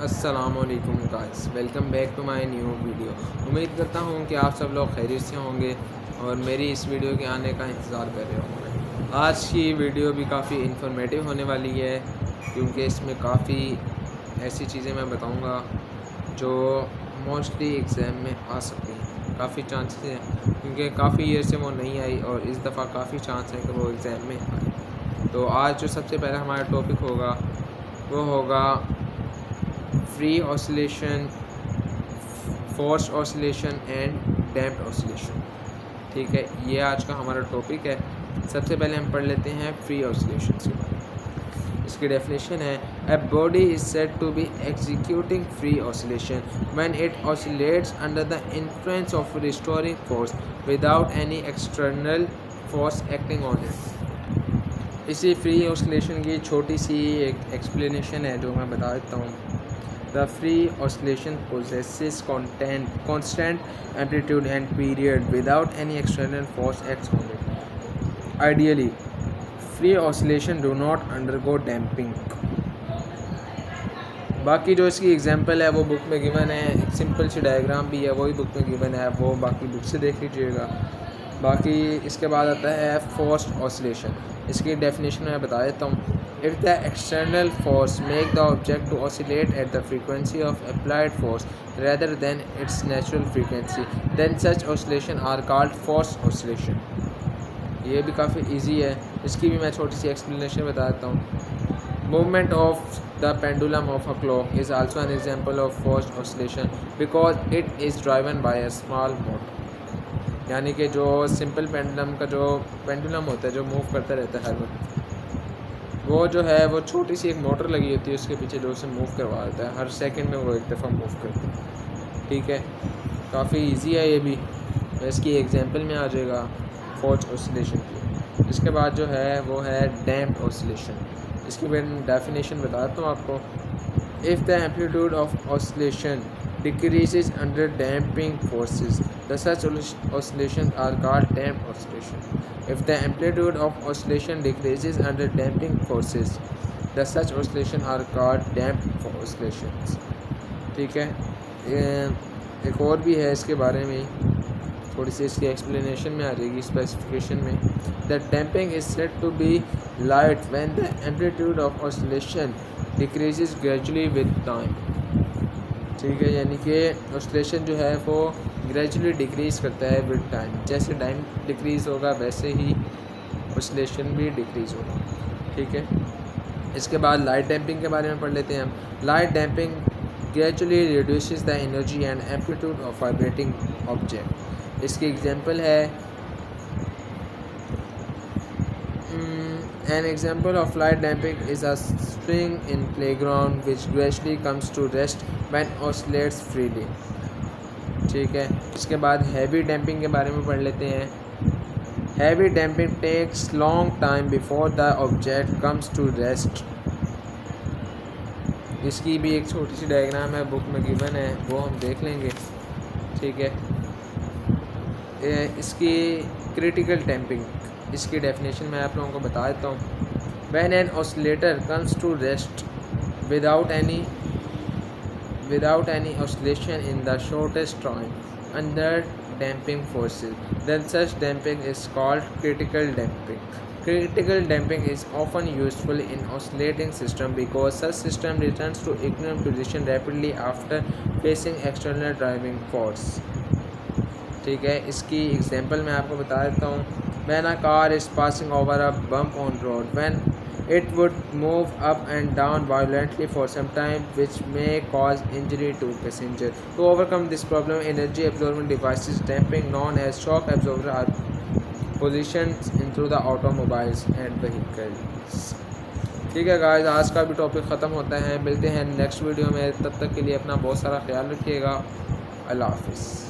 अस्सलामुअलैकुम guys, welcome back to my new video. उम्मीद करता हूँ कि आप सब लोग खैरियत से होंगे और मेरी इस वीडियो के आने का इंतज़ार कर रहे होंगे। आज की वीडियो भी काफ़ी इन्फॉर्मेटिव होने वाली है क्योंकि इसमें काफ़ी ऐसी चीज़ें मैं बताऊँगा जो मोस्टली एग्ज़ाम में आ सकती हैं। काफ़ी चांसेस हैं क्योंकि काफ़ी ईयर से वो नहीं आई और इस दफ़ा काफ़ी चांस है कि वो एग्ज़ाम में आए। तो आज जो सबसे पहला हमारा टॉपिक होगा वो होगा free oscillation, force oscillation and damped oscillation. ठीक है, ये आज का हमारा टॉपिक है। सबसे पहले हम पढ़ लेते हैं फ्री ऑसिलेशन के बारे में। इसकी डेफिनेशन है a body is said to be executing free oscillation when it oscillates under the influence of restoring force without any external force acting on it. इसी फ्री ऑसिलेशन की छोटी सी एक एक्सप्लेनेशन है जो मैं बता देता हूँ। The free oscillation possesses constant amplitude and period without any external force acts on it. Ideally, free oscillation do not undergo damping. बाकी जो इसकी एग्जांपल है वो बुक में गिवन है, एक सिंपल सी डायग्राम भी है वही बुक में गिवन है, वो बाकी बुक से देख लीजिएगा। बाकी इसके बाद आता है फोर्स्ड ऑसिलेशन। इसकी डेफिनेशन मैं बता देता हूँ। If the external force make the object to oscillate at the frequency of applied force rather than its natural frequency, then such oscillation are called forced oscillation. ये भी काफ़ी इजी है, इसकी भी मैं छोटी सी एक्सप्लेनेशन बता देता हूँ। Movement of the pendulum of a clock is also an example of forced oscillation because it is driven by a small motor. यानी कि जो सिंपल पेंडुलम का जो पेंडुलम होता है जो मूव करता रहता है हर वक्त, वो जो है वो छोटी सी एक मोटर लगी होती है उसके पीछे जो उसे मूव करवा देता है। हर सेकंड में वो एक दफ़ा मूव करती है। ठीक है, काफ़ी इजी है ये भी। इसकी एग्जांपल में आ जाएगा फोर्स्ड ऑसिलेशन की। इसके बाद जो है वो है डैम्प्ड ऑसिलेशन। इसकी मैं डेफिनेशन बताता हूँ आपको। If the amplitude of oscillation decreases under damping forces, the such oscillations are called damped oscillation. If the amplitude of oscillation decreases under damping forces, the such oscillations are called damped oscillations. ठीक है, एक और भी है इसके बारे में, थोड़ी सी इसकी एक्सप्लेनेशन में आ जाएगी स्पेसिफिकेशन में। The damping is said to be light when the amplitude of oscillation decreases gradually with time. ठीक है, यानी कि ऑसिलेशन जो है वो ग्रेजुअली डिक्रीज़ करता है विद टाइम। जैसे टाइम डिक्रीज़ होगा वैसे ही ऑसिलेशन भी डिक्रीज़ होगा। ठीक है, इसके बाद लाइट डैम्पिंग के बारे में पढ़ लेते हैं हम। Light damping gradually reduces the energy and amplitude of vibrating object. इसकी एग्जांपल है An example of light damping is a swing in playground which gradually comes to rest when oscillates freely. ठीक है, इसके बाद हैवी डैम्पिंग के बारे में पढ़ लेते हैं। Heavy damping takes long time before the object comes to rest. इसकी भी एक छोटी सी डायग्राम है बुक में गिवन है, वो हम देख लेंगे। ठीक है, इसकी क्रिटिकल डैम्पिंग, इसकी डेफिनेशन मैं आप लोगों को बता देता हूँ। When an oscillator comes to rest without any oscillation in the shortest time under damping forces, then such damping is called critical damping. Critical damping is often useful in oscillating system because such system returns to equilibrium position rapidly after facing external driving force. ठीक है, इसकी example मैं आपको बता देता हूँ। When a car is passing over a bump on road, when it would move up and down violently for some time, which may cause injury to passenger. To overcome this problem, energy absorbing devices damping known as shock absorbers are positioned into the automobiles and vehicles. ठीक है guys, आज का भी topic ख़त्म होता है। मिलते हैं नेक्स्ट वीडियो में, तब तक के लिए अपना बहुत सारा ख्याल रखिएगा। अल्लाह हाफिज़।